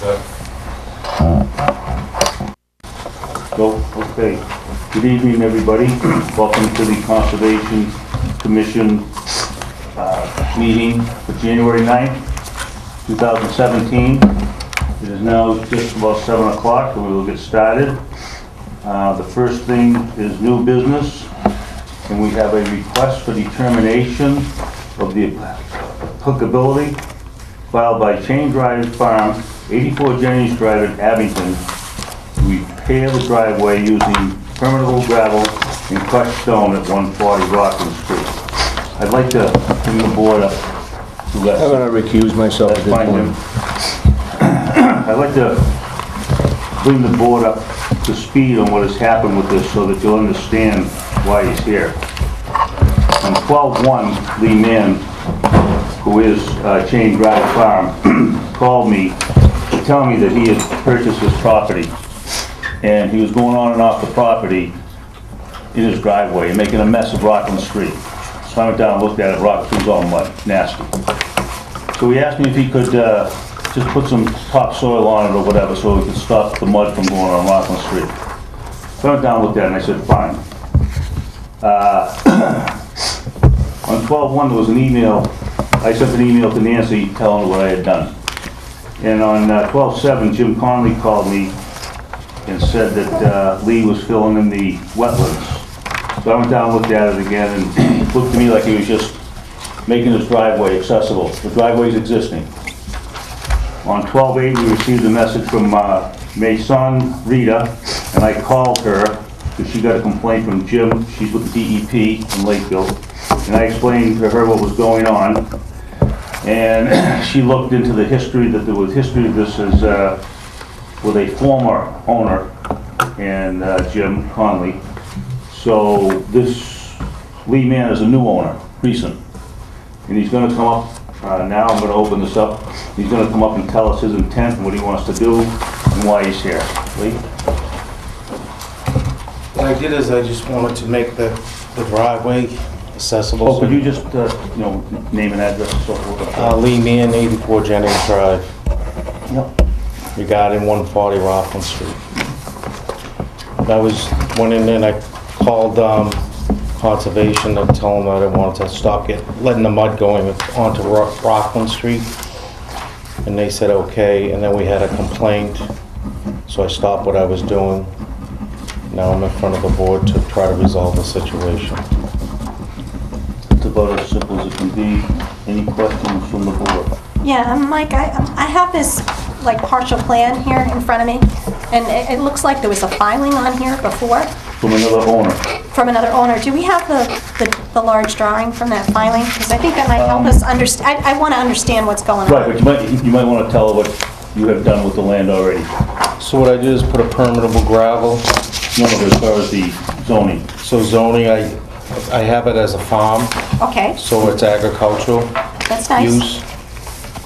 Okay. Good evening, everybody. Welcome to the Conservation Commission meeting for January 9th, 2017. It is now just about 7 o'clock, and we will get started. The first thing is new business, and we have a request for determination of the applicability filed by Chain Drive Farm, 84 Jennings Drive in Abington, to repair the driveway using permeable gravel and crushed stone at 140 Rockland Street. I'd like to bring the board up to that. I'm going to recuse myself at this point. I'd like to bring the board up to speed on what has happened with this so that you'll understand why he's here. On 12/1, Lee Mann, who is Chain Drive Farm, called me to tell me that he had purchased this property, and he was going on and off the property in his driveway and making a mess of Rockland Street. So I went down and looked at it. Rockland was all mud, nasty. So he asked me if he could just put some topsoil on it or whatever so we could stop the mud from going on Rockland Street. So I went down and looked at it and I said, fine. On 12/1 there was an email. I sent an email to Nancy telling her what I had done. And on 12/7, Jim Conley called me and said that Lee was filling in the wetlands. So I went down and looked at it again, and it looked to me like he was just making his driveway accessible. The driveway's existing. On 12/8, we received a message from Mason Rita, and I called her because she got a complaint from Jim. She's with the DEP in Lakeville. And I explained to her what was going on. And she looked into the history, that there was history of this as with a former owner, and Jim Conley. So this Lee Mann is a new owner, recent. And he's gonna come up, now I'm gonna open this up. He's gonna come up and tell us his intent and what he wants to do and why he's here. Lee? What I did is I just wanted to make the driveway accessible. Oh, could you just, name and address and so forth? Lee Mann, 84 Jennings Drive, Yep. regarding 140 Rockland Street. Went in there and I called Conservation to tell them that I wanted to stop letting the mud going onto Rockland Street. And they said okay, and then we had a complaint, so I stopped what I was doing. Now I'm in front of the board to try to resolve the situation. It's about as simple as it can be. Any questions from the board? Yeah, Mike, I have this like partial plan here in front of me, and it looks like there was a filing on here before. From another owner. From another owner. Do we have the large drawing from that filing? Because I think that might help us understand. I want to understand what's going on. Right, but you might want to tell her what you have done with the land already. So what I did is put a permeable gravel. No, as far as the zoning. So zoning, I have it as a farm, Okay, so it's agricultural that's nice. use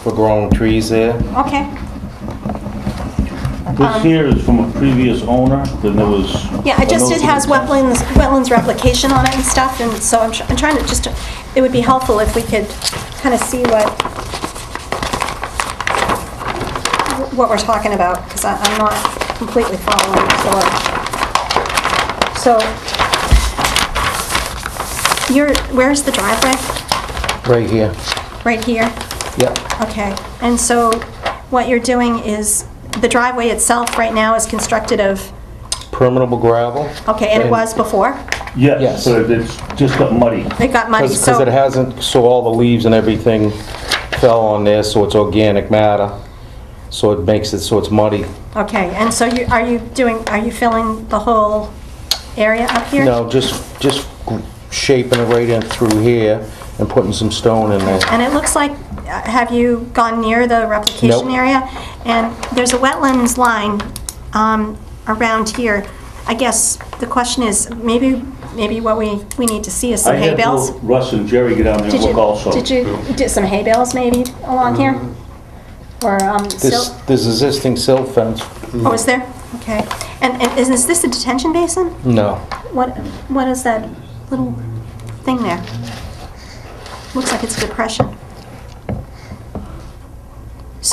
for growing trees there. Okay. This here is from a previous owner, then there was... Yeah, it has wetlands replication on it and stuff, and so I'm trying to it would be helpful if we could kind of see what we're talking about, because I'm not completely following the story. So, where's the driveway? Right here. Right here? Yep. Okay, and so what you're doing is, the driveway itself right now is constructed of, Permeable gravel. okay, and it was before? Yes, Yes. but it's just got muddy. It got muddy, Because so... it hasn't, so all the leaves and everything fell on there, so it's organic matter. So it makes it so it's muddy. Okay, and so are you filling the whole area up here? No, just shaping it right in through here and putting some stone in there. And it looks like, have you gone near the replication Nope. area? And there's a wetlands line around here. I guess the question is, maybe what we need to see is some hay bales? I had Russ and Jerry get down there and look also. Did you do some hay bales maybe along here? Or silt? There's existing silt fence. Oh, is there? Okay. And is this a detention basin? No. What is that little thing there? Looks like it's a depression.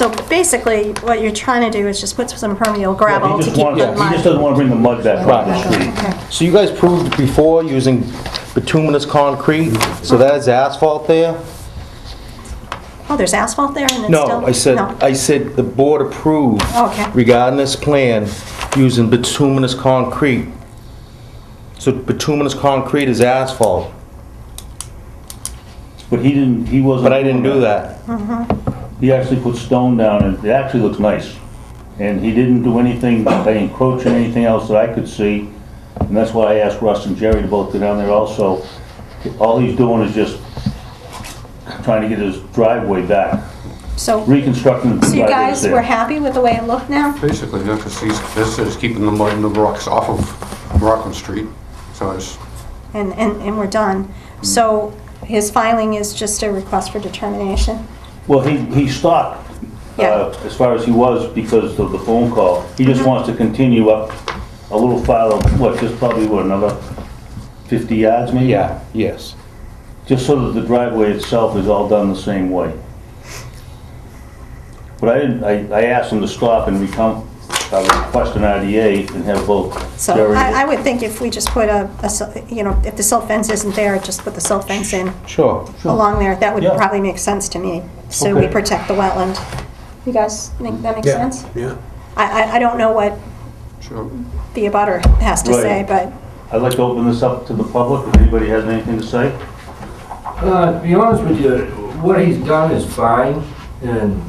So basically, what you're trying to do is just put some permeable gravel He to just keep wants, the he mud. just doesn't want to bring the mud back on the street. Okay. So you guys proved before using bituminous concrete, so that is asphalt there? Oh, there's asphalt there and it's still? No, No. I said the board approved Okay. regarding this plan using bituminous concrete. So bituminous concrete is asphalt, But he wasn't. but I didn't do doing that. He actually put stone down, and it actually looks nice. And he didn't do anything by encroaching anything else that I could see, and that's why I asked Russ and Jerry to both go down there also. All he's doing is just trying to get his driveway back, So reconstructing the so you driveway guys there. were happy with the way it looked now? Basically, yeah, because this is keeping the mud and the rocks off of Rockland Street, so it's, And we're done. So his filing is just a request for determination? Well, he stopped, Yeah. as far as he was because of the phone call. He just wants to continue up a little farther, just probably, another 50 yards maybe? Yeah, yes. Just so that the driveway itself is all done the same way. But I asked him to stop and request an RDA and have both So Jerry. I would think if we just put if the silt fence isn't there, just put the silt fence in Sure. along there. That would Yeah. probably make sense to me. So we Okay. protect the wetland. You guys think that makes Yeah. sense? Yeah. I don't know what sure. the abutter has to Right. say, but I'd like to open this up to the public, if anybody has anything to say. To be honest with you, what he's done is fine, and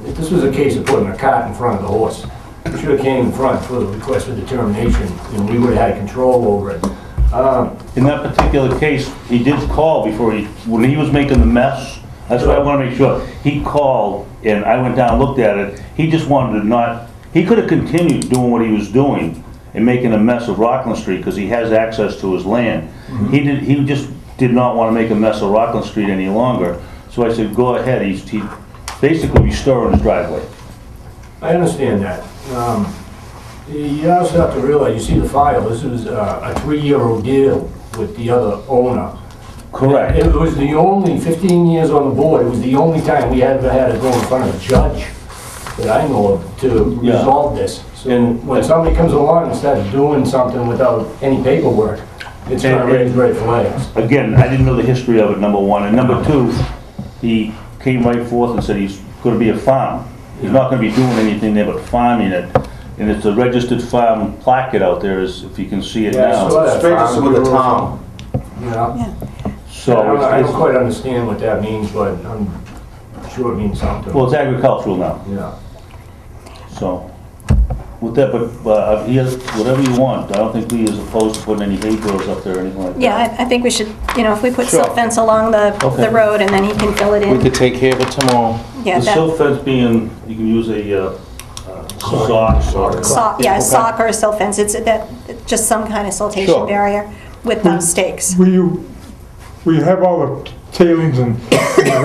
if this was a case of putting a cart in front of the horse, he should have came in front for the request for determination, and we would have had control over it. In that particular case, he did call when he was making the mess. That's what I want to make sure. He called, and I went down and looked at it. He just wanted to he could have continued doing what he was doing and making a mess of Rockland Street because he has access to his land. He just did not want to make a mess of Rockland Street any longer. So I said, go ahead. He's basically restoring his driveway. I understand that. You also have to realize, you see the file, this was a 3-year deal with the other owner. Correct. It was the only, 15 years on the board, it was the only time we ever had to go in front of a judge that I know of to Yeah. resolve this. So And- when somebody comes along and starts doing something without any paperwork, it's gonna And- raise red flags. Again, I didn't know the history of it, number one. And number two, he came right forth and said he's going to be a farm. He's not going to be doing anything there but farming it. And it's a registered farm placket out there, if you can see it Yeah, I now. saw that. It's registered with the town. Yeah. yeah. So I don't it's, quite understand what that means, but I'm sure it means something. well, it's agricultural now, Yeah. so. With that, but he has whatever you want. I don't think we is opposed to putting any hay bales up there or anything like that. Yeah, I think we should, if we put Sure. silt fence along the Okay. road and then he can fill it We in. could take care of it tomorrow. Yeah, The that, silt fence being, you can use a sock or... sock or a silt fence. It's just some kind of siltation Sure. barrier with stakes. Will you have all the tailings and the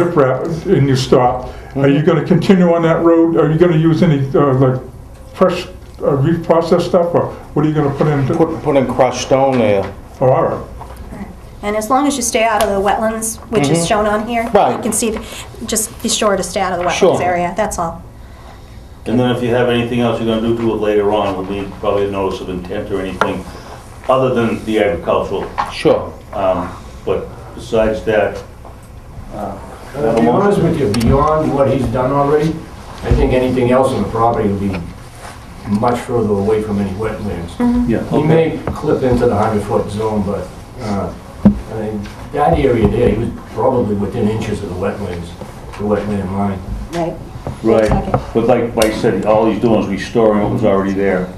riprap in your stop? Are you gonna continue on that road? Are you gonna use any, like, fresh, reprocessed stuff, or what are you gonna put in? Put in crushed stone there. Oh, all right. And as long as you stay out of the wetlands, which is shown on here. Right. You can see, just be sure to stay out of the Sure. wetlands area, that's all. And then if you have anything else you're gonna do to it later on, will be probably a notice of intent or anything other than the agricultural. Sure. But besides that, To be honest with you, beyond what he's done already, I think anything else on the property would be much further away from any wetlands. yeah, He okay. may clip into the 100-foot zone, but I mean, that area there, he was probably within inches of the wetlands, the wetland line. Right. Right, Okay. but like I said, all he's doing is restoring what was already there.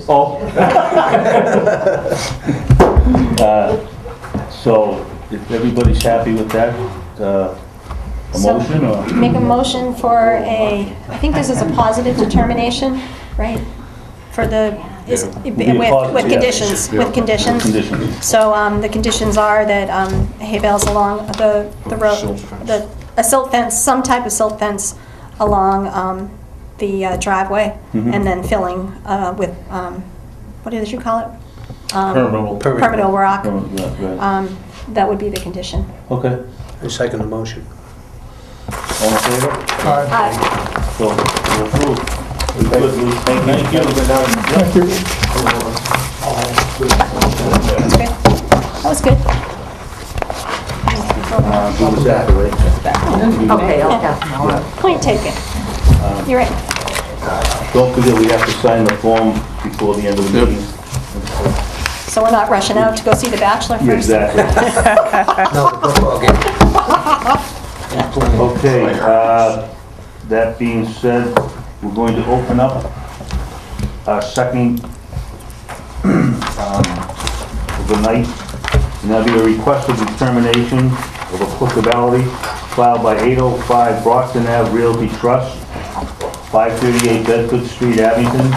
Oh. So, if everybody's happy with that, a So, motion or? Make a motion for I think this is a positive determination, right? For the, Be a positive, with yeah. conditions, with conditions. Conditions. So the conditions are that hay bales along the road, Silt fence. a silt fence, some type of silt fence along the driveway, and then filling with, what did you call it? Permanent rock. Right. That would be the condition. Okay, I second the motion. All in favor? So, we're approved. Good, Lou. Thank you. Thank you. That's good. That was good. Who was that, right? Okay, I'll have Point taken. You're right. Don't forget, we have to sign the form before the end of the meeting. So we're not rushing out to go see The Bachelor Yeah, first? exactly. Okay, that being said, we're going to open up our second of the night. And that'll be a request of determination of applicability filed by 805 Brockton Ave Realty Trust, 538 Bedford Street, Abington,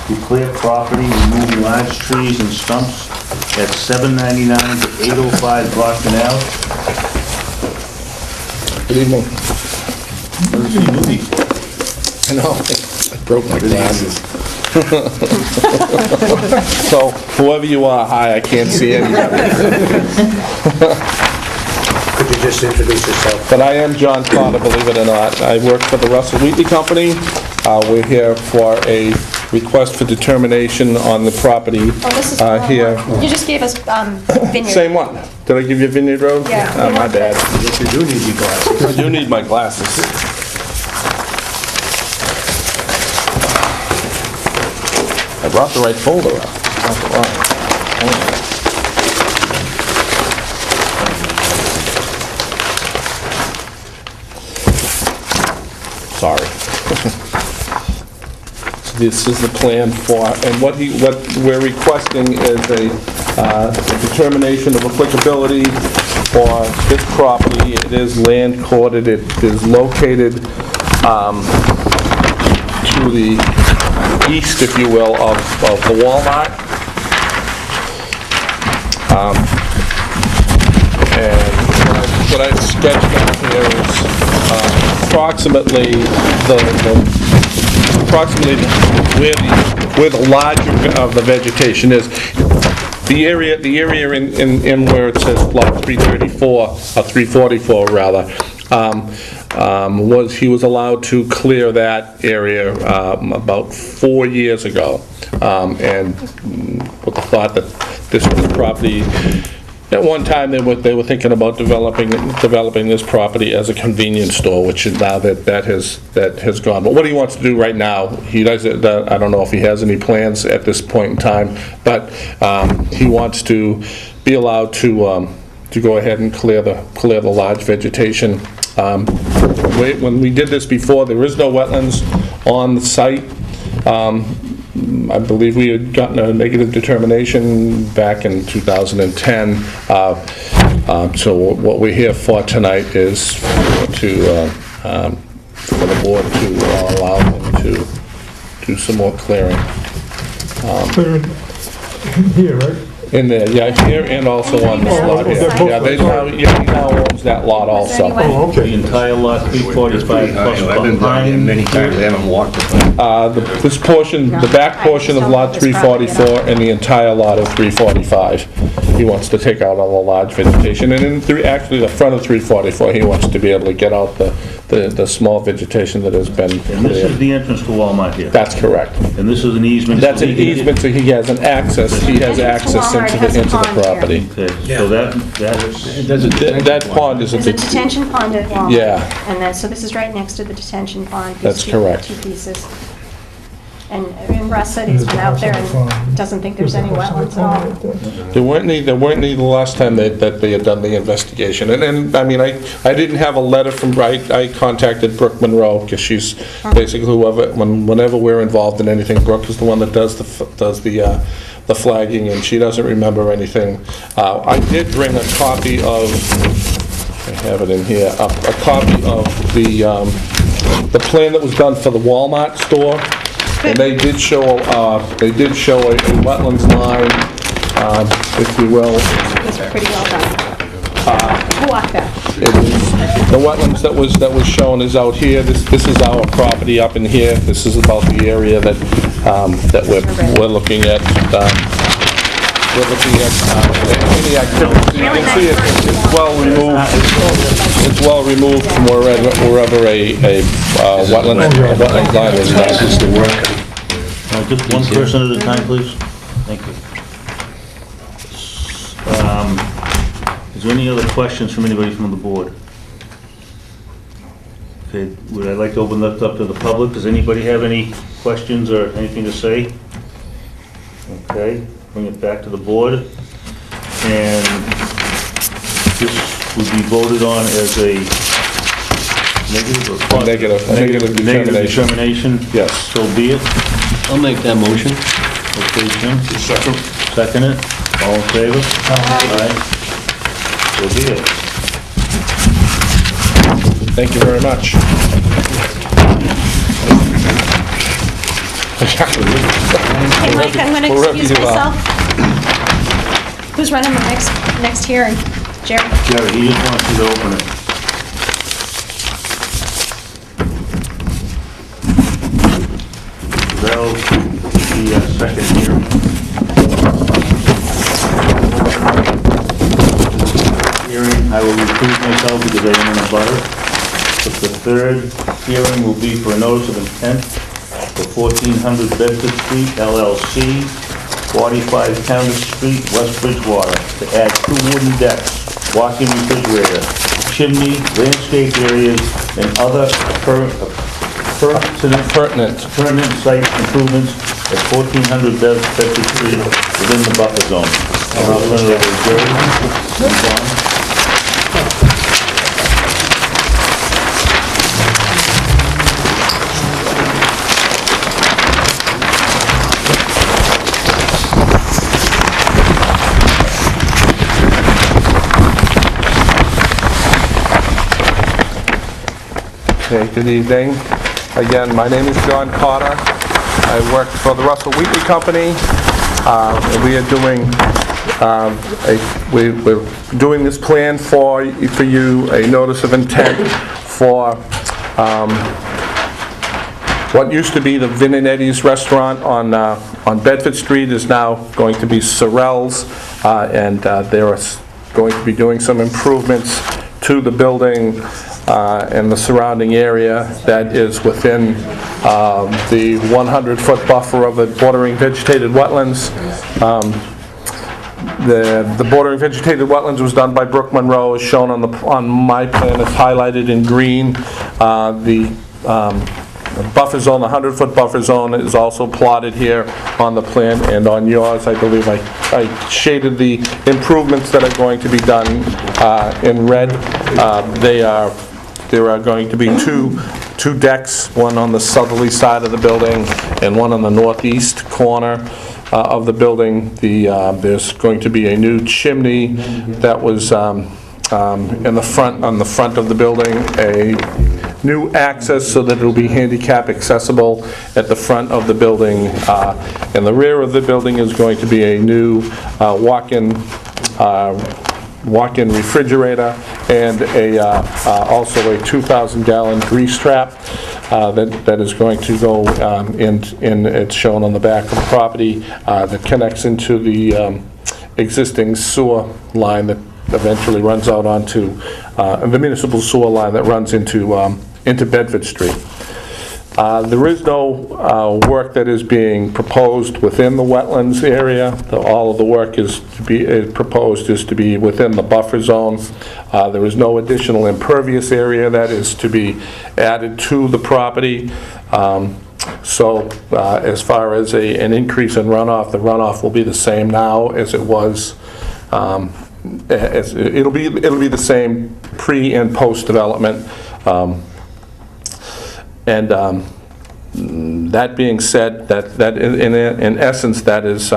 to clear property, removing large trees and stumps at 799 to 805 Brockton Ave. Good evening. Never seen you before. I know, I broke my glasses. So, whoever you are, hi, I can't see anybody. Could you just introduce yourself? But I am John Connor, believe it or not. I work for the Russell Wheatley Company. We're here for a request for determination on the property Oh, this is the wrong here. one. You just gave us Vineyard. Same one. Did I give you Vineyard Road? Yeah. Oh, my bad. Yes, you do need your glasses. I do need my glasses. I brought the right folder up. Not the wrong. Sorry. So this is the plan for, and what we're requesting is a determination of applicability for this property. It is land courted. It is located to the east, if you will, of the Walmart. And what I've sketched out here is approximately where the larger of the vegetation is. The area in where it says block 334, or 344 rather, he was allowed to clear that area about 4 years ago, and with the thought that this was a property. At one time, they were thinking about developing this property as a convenience store, which is now that has gone. But what he wants to do right now, he does. I don't know if he has any plans at this point in time, but he wants to be allowed to go ahead and clear the large vegetation. When we did this before, there is no wetlands on the site. I believe we had gotten a negative determination back in 2010. So what we're here for tonight is for the board to allow him to do some more clearing. Clearing here, right? In there, yeah, here and also on this lot here. they're both- Yeah, he now owns that lot also. Oh, The okay. entire lot, 345 plus I've been down there behind. many times, I haven't walked it. This portion, the back portion of lot 344 and the entire lot of 345. He wants to take out all the large vegetation, and actually the front of 344, he wants to be able to get out the small vegetation that has been And this is cleared. the entrance to Walmart here. That's correct. And this is an easement. That's so an he can get- easement, so he has an access, he has access Walmart has a into the pond here. property. Okay, so that is, That pond is a There's a bit, detention pond at Walmart. Yeah. And then, so this is right next to the detention pond. these That's two- correct. Two pieces. And Russ said he's been out there and doesn't think there's any wetlands at all. there weren't any the last time that they had done the investigation. And I mean, I didn't have a letter from, I contacted Brooke Monroe, because she's basically whenever we're involved in anything, Brooke is the one that does the flagging, and she doesn't remember anything. I did bring a copy of, I have it in here, a copy of the plan that was done for the Walmart store. And they did show a wetlands line, if you will. It's pretty well done. Walk back. The wetlands that was shown is out here. This is our property up in here. This is about the area that we're looking at. we're looking at any activity. You can see it's well removed. It's well removed from wherever a wetland line is. This is the work. Just one person at a time, please. Thank you. Is there any other questions from anybody from the board? Okay, would I like to open that up to the public? Does anybody have any questions or anything to say? Okay, bring it back to the board. And this would be voted on as a negative or positive? Negative determination? Yes. So be it. I'll make that motion. Okay, Jim? Second. Second it? All in favor? Aye. So be it. Thank you very much. Hey, Mike, I'm going to excuse myself. Who's running the next hearing? Jerry? Jerry, he just wants you to open it. That'll be a second hearing. I will recuse myself because I am in a butter. But the third hearing will be for a notice of intent for 1400 Bedford Street, LLC, 45 County Street, West Bridgewater, to add 2 wooden decks, walk-in refrigerator, chimney, landscape areas, and other pertinent site improvements at 1400 Bedford Street within the buffer zone. I'll turn it over to Jerry. Okay, good evening. Again, my name is John Cotter. I work for the Russell Wheatley Company. And we are we're doing this plan for you, a notice of intent for what used to be the Vin and Eddie's restaurant on Bedford Street is now going to be Sorrell's, and they're going to be doing some improvements to the building and the surrounding area that is within the 100-foot buffer of the bordering vegetated wetlands. The bordering vegetated wetlands was done by Brook Monroe, as shown on my plan. It's highlighted in green. The buffer zone, the 100-foot buffer zone, is also plotted here on the plan, and on yours, I believe I shaded the improvements that are going to be done in red. There are going to be two decks, one on the southerly side of the building and one on the northeast corner of the building. There's going to be a new chimney that was on the front of the building, a new access so that it'll be handicap accessible at the front of the building. In the rear of the building is going to be a new walk-in refrigerator and also a 2,000-gallon grease trap that is going to go in. It's shown on the back of the property that connects into the existing sewer line that eventually runs out onto the municipal sewer line that runs into Bedford Street. There is no work that is being proposed within the wetlands area. All of the work proposed is to be within the buffer zone. There is no additional impervious area that is to be added to the property. So as far as an increase in runoff, the runoff will be the same now as it was. It'll be the same pre and post development. That being said, that in essence, that is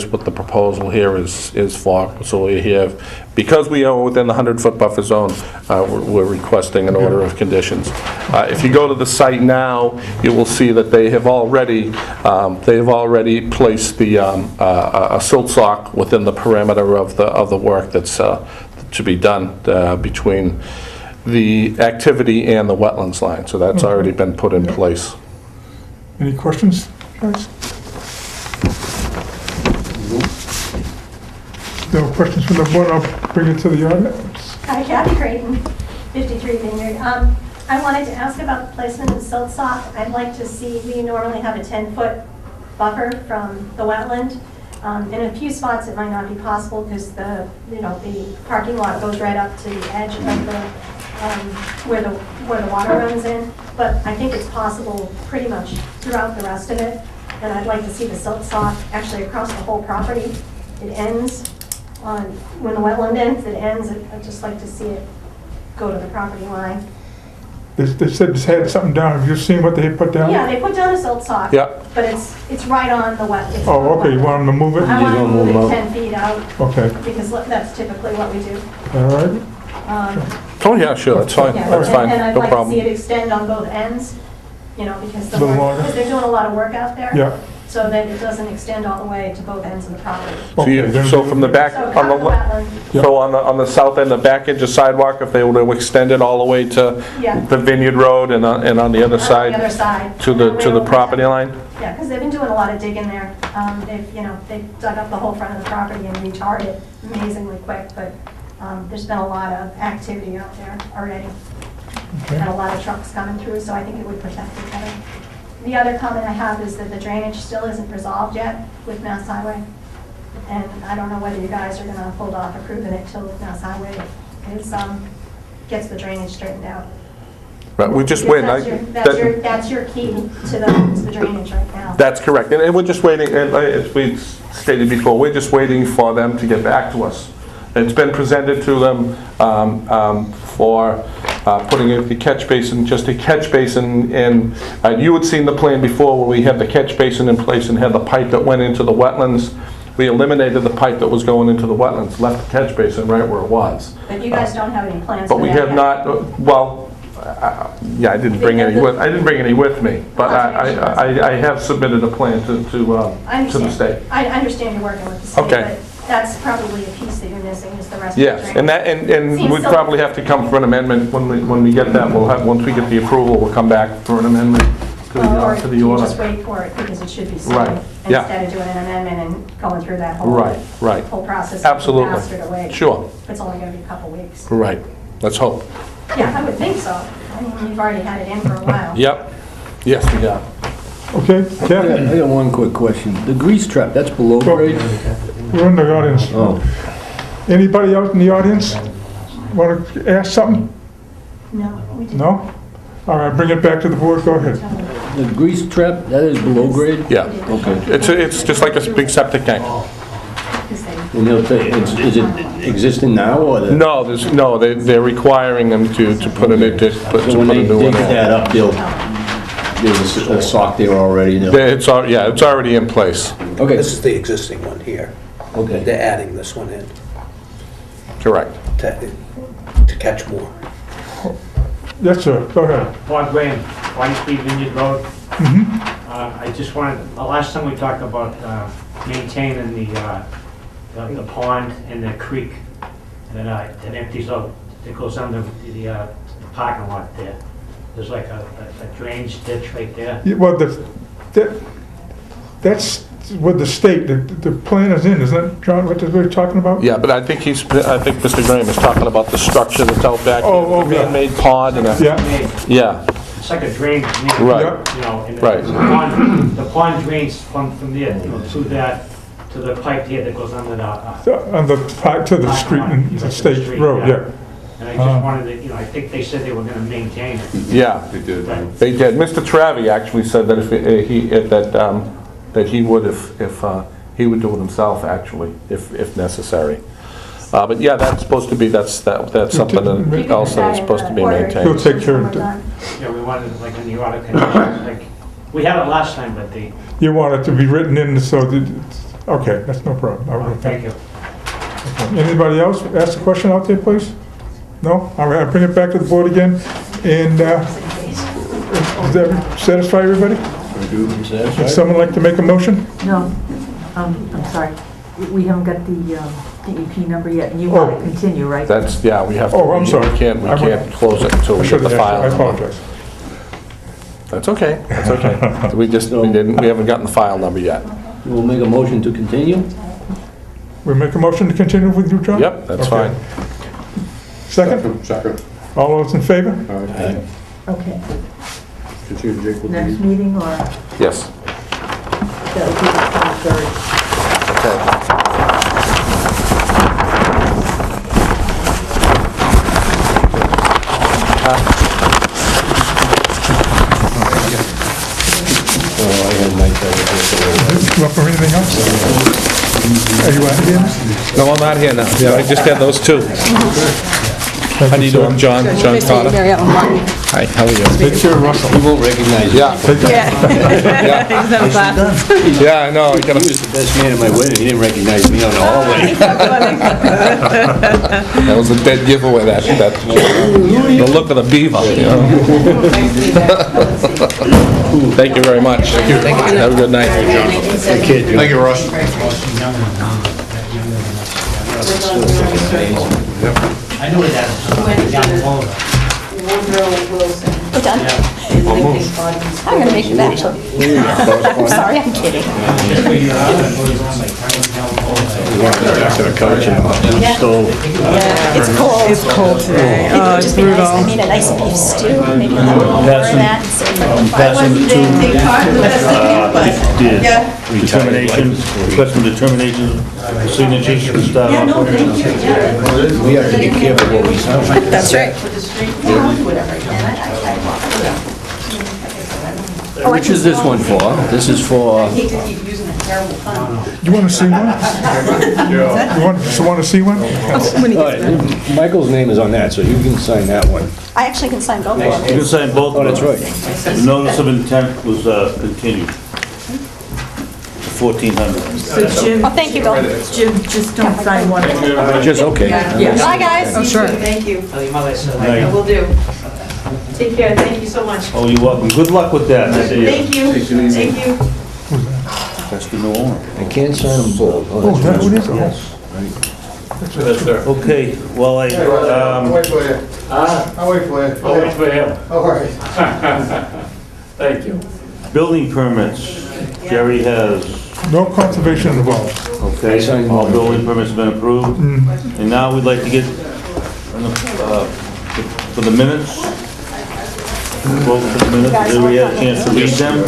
what the proposal here is for. So we have, because we are within the 100-foot buffer zone, we're requesting an order of conditions. If you go to the site now, you will see that they have already placed a silt sock within the perimeter of the work that's to be done between the activity and the wetlands line. So that's already been put in place. Any questions, guys? questions from the board, I'll bring it to the audience. Hi, Kathy Creighton, 53 Vineyard. I wanted to ask about the placement of silt sock. I'd like to see, we normally have a 10-foot buffer from the wetland. In a few spots, it might not be possible because the parking lot goes right up to the edge of the, where the water runs in. But I think it's possible pretty much throughout the rest of it. And I'd like to see the silt sock actually across the whole property. It ends on, when the wetland ends, it ends. I'd just like to see it go to the property line. They said they had something down, have you seen what they put down? Yeah, they put down a silt sock. Yeah. But it's right on the wet. It's Oh, on the okay, you wetland. want them to move it? I want to gonna move move it out? 10 feet out Okay, because that's typically what we do. all right. Oh, yeah, sure, that's fine, Yeah, that's fine, and I'd no like to see problem. it extend on both ends, because A little longer. they're doing a lot of work out there. Yeah. So that it doesn't extend all the way to both ends of the property. So from the back, So on cut the the, wetland. so on the south end, the back edge of sidewalk, if they were to extend it all the way to Yeah. the Vineyard Road and on the other On the other side side. to the property line? Yeah, because they've been doing a lot of digging there. They've dug up the whole front of the property and retarred it amazingly quick, but there's been a lot of activity out there already. And a lot of trucks coming through, so I think it would protect it better. The other comment I have is that the drainage still isn't resolved yet with Mass Highway. And I don't know whether you guys are gonna hold off approving it till Mass Highway gets the drainage straightened out. Right, we just Because wait. that's your key to the drainage right now. That's correct, and we're just waiting, and as we stated before, we're just waiting for them to get back to us. It's been presented to them for putting in the catch basin, just a catch basin in, you had seen the plan before where we had the catch basin in place and had the pipe that went into the wetlands. We eliminated the pipe that was going into the wetlands, left the catch basin right where it was. But you guys don't have any plans But for we that have yet. not, well, yeah, I didn't bring any with me, but I have submitted a plan to I the understand. state. I understand you're working with the state, Okay. but that's probably a piece that you're missing is the rest of the Yes, drainage. and that, and Seems we'd so- probably have to come for an amendment when we get that, we'll have, once we get the approval, we'll come back for an amendment to Or the you just order. wait for it because it should be Right, soon, yeah. instead of doing an amendment and going through that Right. whole process. Absolutely. Faster to wait. Sure, It's only gonna be a couple weeks. right, let's hope. Yeah, I would think so. I mean, you've already had it in for a while. Yep, yes, we got. Okay, Kathy, I got one quick question. The grease trap, that's below grade? we're in the audience. Oh, Anybody out in the audience want to ask something? No, we didn't. No? All right, bring it back to the board, go ahead. the grease trap, that is below grade? Yeah, Okay. it's just like a big septic tank. Because they- And they'll take, is it existing now, or? No, they're requiring them to put a new, to put So a when they new one dig that in. up, there's a sock there already? It's already in place, Okay, This is the existing one here. okay. They're adding this one in correct. to catch more. Yes, sir, go ahead. Bob Graham, 23 Vineyard Road. I just wanted, the last time we talked about maintaining the pond and the creek that empties out, that goes under the parking lot there. There's like a drainage ditch right there. Yeah, well, that's what the state, the plan is in, isn't it, John, what we're talking about? Yeah, but I think Mr. Graham is talking about the structure that's out back, Oh, the yeah. man-made pond and a, Yeah, yeah, It's like a drain. Right. You know, and Right. the pond drains from there, to that, to the pipe here that goes under the, on the, to the street, and the state road, yeah. and I just wanted to, I think they said they were gonna maintain it. yeah, Right. they did. Mr. Travi actually said that that he would if he would do it himself, actually, if necessary. But yeah, that's supposed to be, that's something that else that's supposed to be He'll maintained. take care of it. Yeah, we wanted it like in the order conditions, like, we had it last time, but they, You want it to be written in so that, okay, that's no problem. I would thank think. you. Anybody else ask a question out there, please? No? All right, I'll bring it back to the board again, and does that satisfy everybody? Would someone like to make a motion? No, I'm sorry. We haven't got the DEP number yet, and you want to continue, right? That's, yeah, we have to. Oh, I'm sorry. We can't close it until I we get should the have file. I number. apologize. That's okay, that's okay. We haven't gotten the file number yet. We'll make a motion to continue? We make a motion to continue with you, John? Yep, that's Okay. fine. Second? Second. All those in favor? Aye. Okay, Continue, Jake, with next the... meeting, or Yes. that would be the 23rd? You up for anything else? Are you out here? No, I'm not here now. Yeah, I just had those two. How do you do? I'm John Carter. Hi, how are you? Take care of Russell. He won't recognize you. Yeah, I know. I gotta- He was the best man at my wedding. He didn't recognize me on the hallway. That was a dead giveaway, that, the look of the beaver, you know? Thank you very much. Have a good night. Thank you, Russ. I knew that down the road. We're done. I'm gonna make you that, actually. I'm sorry, I'm kidding. It's cold. It's cold today. It would just be nice, I mean, a nice beef stew, maybe a little more of that. Determination, request for determination, signatures to start Yeah, off no, with. thank you. Yeah. We have to be careful what we sign. That's right. Which is this one for? This is for... You want to see one? You want to see one? All right, Michael's name is on that, so you can sign that one. I actually can sign both of them. You can sign both. Oh, that's right. The notice of intent was continued. 1400. So Jim, Oh, thank you, Bill. Jim, just don't sign one. Just, okay. Yes. Bye, guys. Oh, sure. Tell your mother I said Right. I Will do. Take care, thank you so much. Oh, you're welcome. Good luck with that. Thank you, thank you. That's the new owner. I can't sign them both. Oh, is that what it is? Yes. Okay, well, I'll wait for you. I'll wait for you. I'll wait for him. All right. Thank you. building permits, Jerry has, No conservation involved. okay, all building permits have been approved. And now we'd like to get, for the minutes, vote for the minutes, did we have a chance to read them?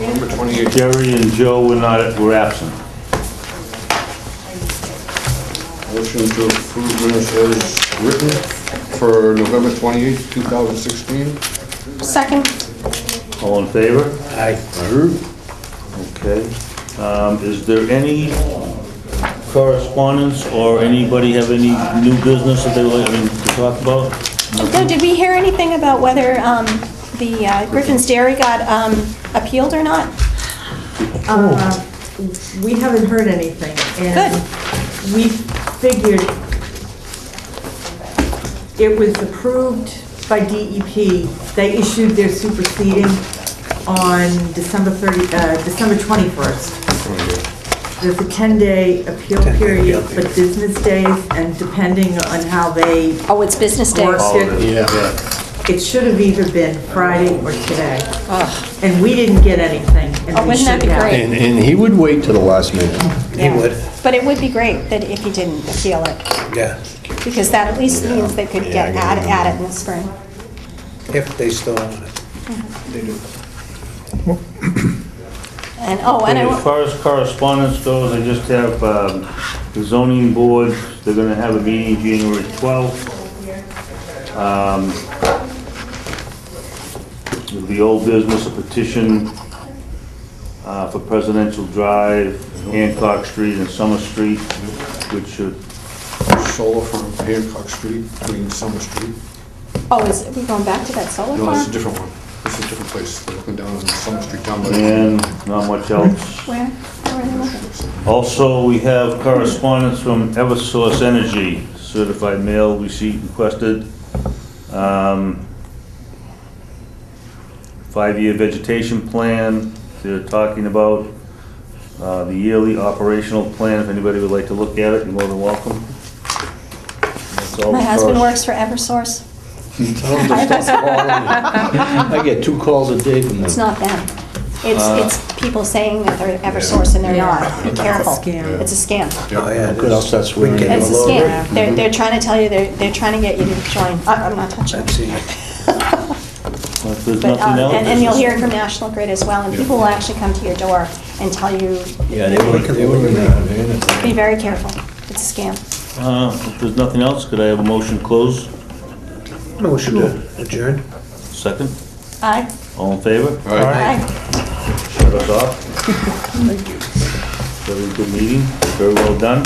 Number 28. Jerry and Joe were absent. Motion to approve minutes as written for November 28, 2016. Second. All in favor? Aye. Okay. Is there any correspondence or anybody have any new business that they would like to talk about? No, did we hear anything about whether the Griffin's Dairy got appealed or not? We haven't heard anything. And Good. we figured it was approved by DEP. They issued their superseding on December 21st. There's a 10-day appeal period for business days, and depending on how they Oh, it's business days. worked it, Yeah. it should have either been Friday or today. Ugh. And we didn't get anything. And Oh, we wouldn't that should be have. great? And he would wait till the last minute. He would, But it would be great that if he didn't appeal it, yeah, because that at least means they could get at it in the spring. if they still want it. They do. And, oh, and As far as correspondence goes, I just have the zoning board, they're gonna have a meeting January 12th. The old business, a petition for Presidential Drive, Hancock Street and Summer Street, which should, Solar from Hancock Street, between Summer Street. oh, is, are we going back to that solar No, this is a farm? different one. This is a different place. They're looking down on Summer Street down by the... and not much else. Where? Where are they looking? Also, we have correspondence from Eversource Energy, certified mail receipt requested. 5-year vegetation plan, they're talking about the yearly operational plan. If anybody would like to look at it, you're more than welcome. That's all My the husband corres- works for Eversource. Tell him to stop calling me. I get 2 calls a day from It's them. not them. It's people saying that they're Eversource and they're not. Be careful. scam. It's a scam. Oh, yeah. Good, I'll start swearing. We can It's a all over it. scam. They're trying to tell you, they're trying to get you to join. I'm not touching I've it. seen it. Well, if there's But, nothing else. and you'll hear it from National Grid as well, and people will actually come to your door and tell you, Yeah, they were, be very careful. It's a scam. If there's nothing else, could I have a motion to close? Motion to adjourn. Second? Aye. All in favor? Aye. Shut us off. Thank you. Very good meeting, very well done.